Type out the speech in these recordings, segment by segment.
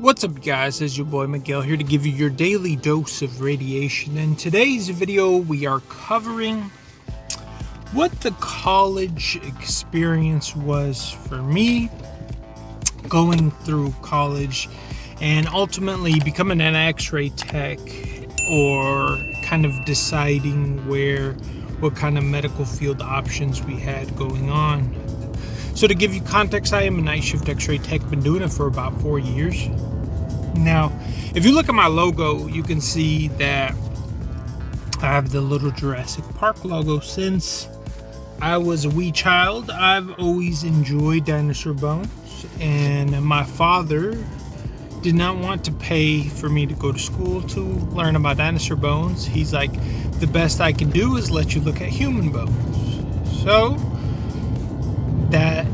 What's up, guys? It's your boy Miguel here to give you your daily dose of radiation. In today's video, we are covering what the college experience was for me going through college and ultimately becoming an X-ray tech, or kind of deciding what kind of medical field options we had going on. So to give you context, I am a night shift X-ray tech, been doing it for about 4 years. Now, if you look at my logo, you can see that I have the little Jurassic Park logo. Since I was a wee child, I've always enjoyed dinosaur bones, and my father did not want to pay for me to go to school to learn about dinosaur bones. He's like, the best I can do is let you look at human bones. So that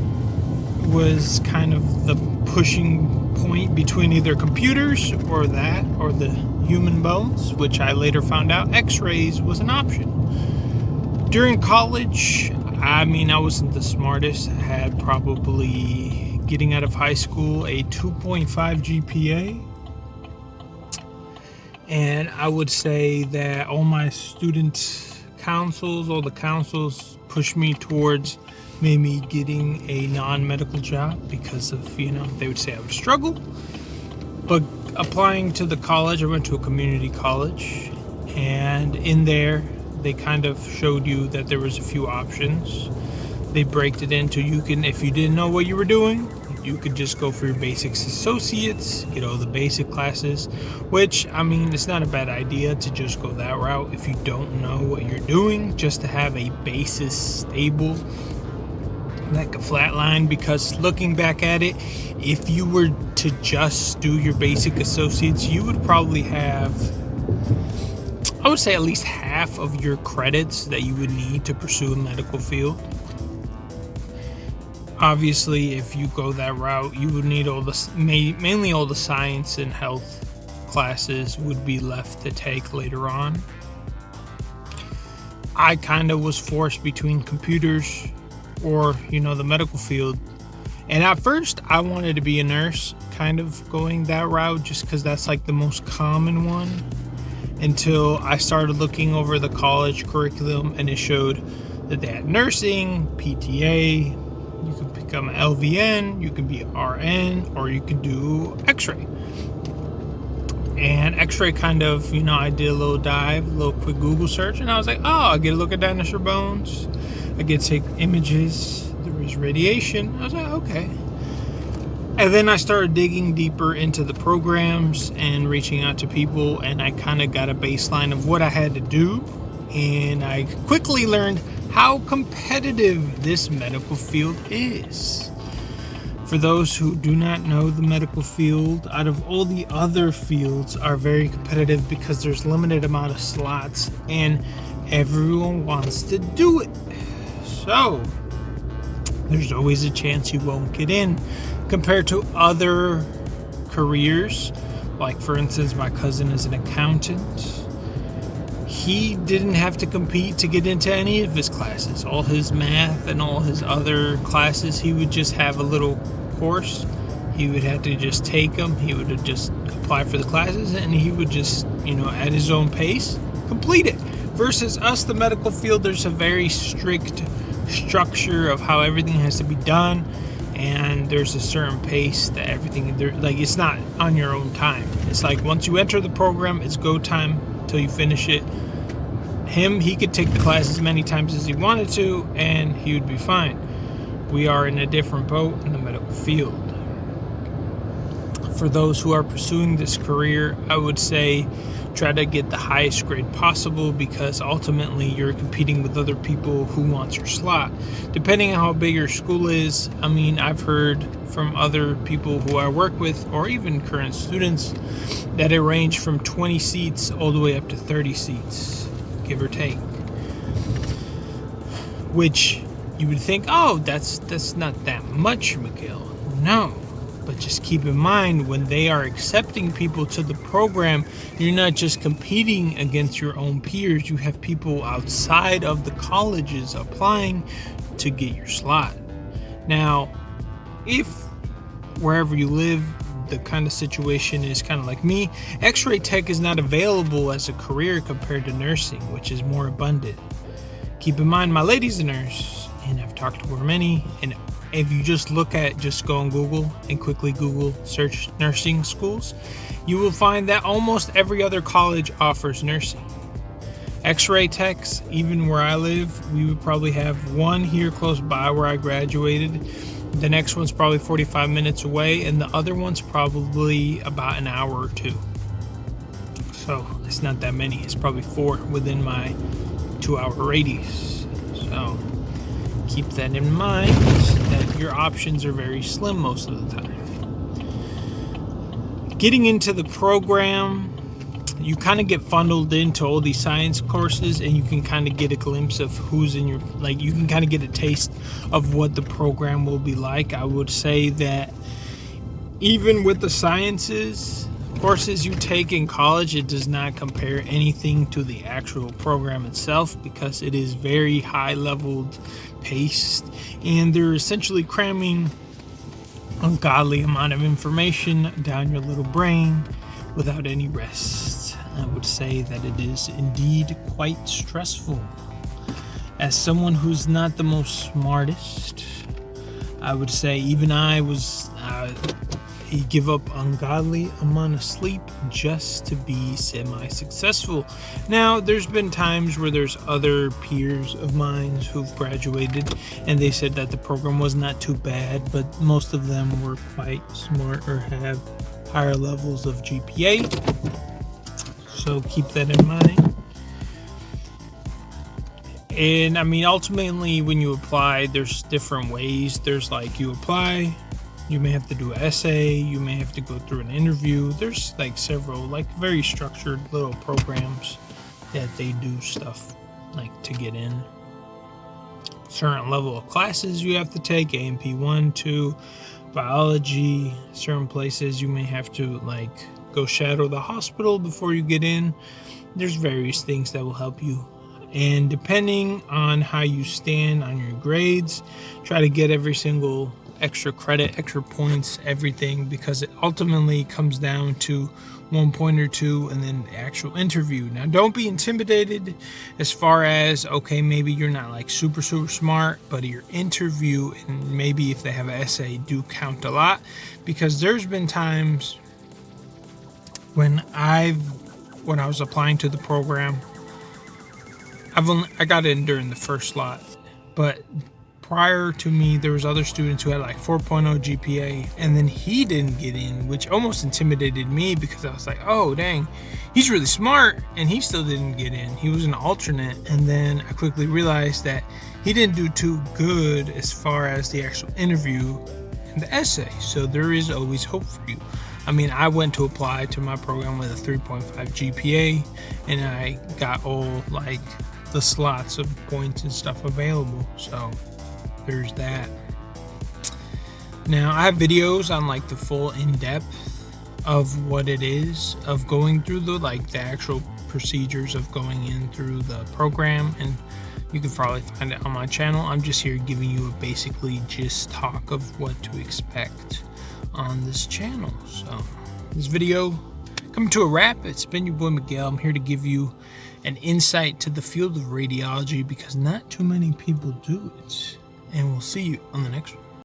was kind of the pushing point between either computers or the human bones, which I later found out X-rays was an option. During college, I wasn't the smartest. I had probably, getting out of high school, a 2.5 GPA. And I would say that all my student councils, all the councils pushed me towards maybe getting a non-medical job because of, they would say I would struggle. But applying to the college, I went to a community college, and in there they kind of showed you that there was a few options. They break it into, you can, if you didn't know what you were doing, you could just go for your basics associates, get all the basic classes, which, it's not a bad idea to just go that route if you don't know what you're doing, just to have a basis stable, like a flat line. Because looking back at it, if you were to just do your basic associates, you would probably have, I would say, at least half of your credits that you would need to pursue a medical field. Obviously, if you go that route, you would need mainly all the science and health classes would be left to take later on. I kind of was forced between computers or the medical field, and at first I wanted to be a nurse, kind of going that route just because that's like the most common one, until I started looking over the college curriculum and it showed that they had nursing, PTA, you could become an LVN, you could be RN, or you could do X-ray. And X-ray kind of, I did a little dive, a little quick Google search, and I was like, oh, I get to look at dinosaur bones, I get to take images, there was radiation. I was like, okay. And then I started digging deeper into the programs and reaching out to people, and I kind of got a baseline of what I had to do. And I quickly learned how competitive this medical field is. For those who do not know, the medical field, out of all the other fields, are very competitive because there's limited amount of slots and everyone wants to do it. So there's always a chance you won't get in, compared to other careers. Like, for instance, my cousin is an accountant. He didn't have to compete to get into any of his classes. All his math and all his other classes, he would just have a little course. He would have to just take them. He would just apply for the classes, and he would just, at his own pace, complete it. Versus us, the medical field, there's a very strict structure of how everything has to be done, and there's a certain pace that everything, it's not on your own time. It's like once you enter the program, it's go time till you finish it. He could take the class as many times as he wanted to, and he would be fine. We are in a different boat in the medical field. For those who are pursuing this career, I would say try to get the highest grade possible, because ultimately you're competing with other people who want your slot. Depending on how big your school is, I've heard from other people who I work with, or even current students, that it ranged from 20 seats all the way up to 30 seats, give or take. Which you would think, oh, that's not that much, Miguel. No. But just keep in mind, when they are accepting people to the program, you're not just competing against your own peers. You have people outside of the colleges applying to get your slot. Now, if wherever you live the kind of situation is kind of like me. X-ray tech is not available as a career compared to nursing, which is more abundant. Keep in mind, my lady's a nurse, and I've talked to her many, and if you just go on Google and quickly Google search nursing schools, you will find that almost every other college offers nursing. X-ray techs, even where I live, we would probably have one here close by where I graduated. The next one's probably 45 minutes away, and the other one's probably about an hour or two. So it's not that many. It's probably 4 within my 2-hour radius. So keep that in mind, that your options are very slim most of the time. Getting into the program, you kind of get funneled into all these science courses, and you can kind of get a glimpse of who's in your, like, you can kind of get a taste of what the program will be like. I would say that even with the sciences courses you take in college, it does not compare anything to the actual program itself, because it is very high leveled paced, and they're essentially cramming ungodly amount of information down your little brain without any rest. I would say that it is indeed quite stressful. As someone who's not the most smartest, I would say even I give up ungodly amount of sleep just to be semi-successful. Now, there's been times where there's other peers of mine who've graduated, and they said that the program was not too bad, but most of them were quite smart or have higher levels of GPA. So keep that in mind. And I mean, ultimately, when you apply, there's different ways. There's like, you apply, you may have to do an essay, you may have to go through an interview. There's like several, like, very structured little programs that they do stuff like to get in. Certain level of classes you have to take, A&P 1, 2, biology. Certain places you may have to like go shadow the hospital before you get in. There's various things that will help you. And depending on how you stand on your grades, try to get every single extra credit, extra points, everything, because it ultimately comes down to 1 point or 2 and then the actual interview. Now, don't be intimidated as far as, okay, maybe you're not like super smart, but your interview and maybe if they have an essay do count a lot, because there's been times when I was applying to the program, I got in during the first slot, but prior to me, there was other students who had like 4.0 GPA, and then he didn't get in, which almost intimidated me, because I was like, oh, dang, he's really smart, and he still didn't get in. He was an alternate, and then I quickly realized that he didn't do too good as far as the actual interview and the essay, so there is always hope for you. I mean, I went to apply to my program with a 3.5 GPA, and I got all like the slots of points and stuff available, so there's that. Now, I have videos on like the full in-depth of what it is of going through the actual procedures of going in through the program, and you can probably find it on my channel. I'm just here giving you a basically just talk of what to expect on this channel. So this video coming to a wrap. It's been your boy Miguel. I'm here to give you an insight to the field of radiology, because not too many people do it. And we'll see you on the next one.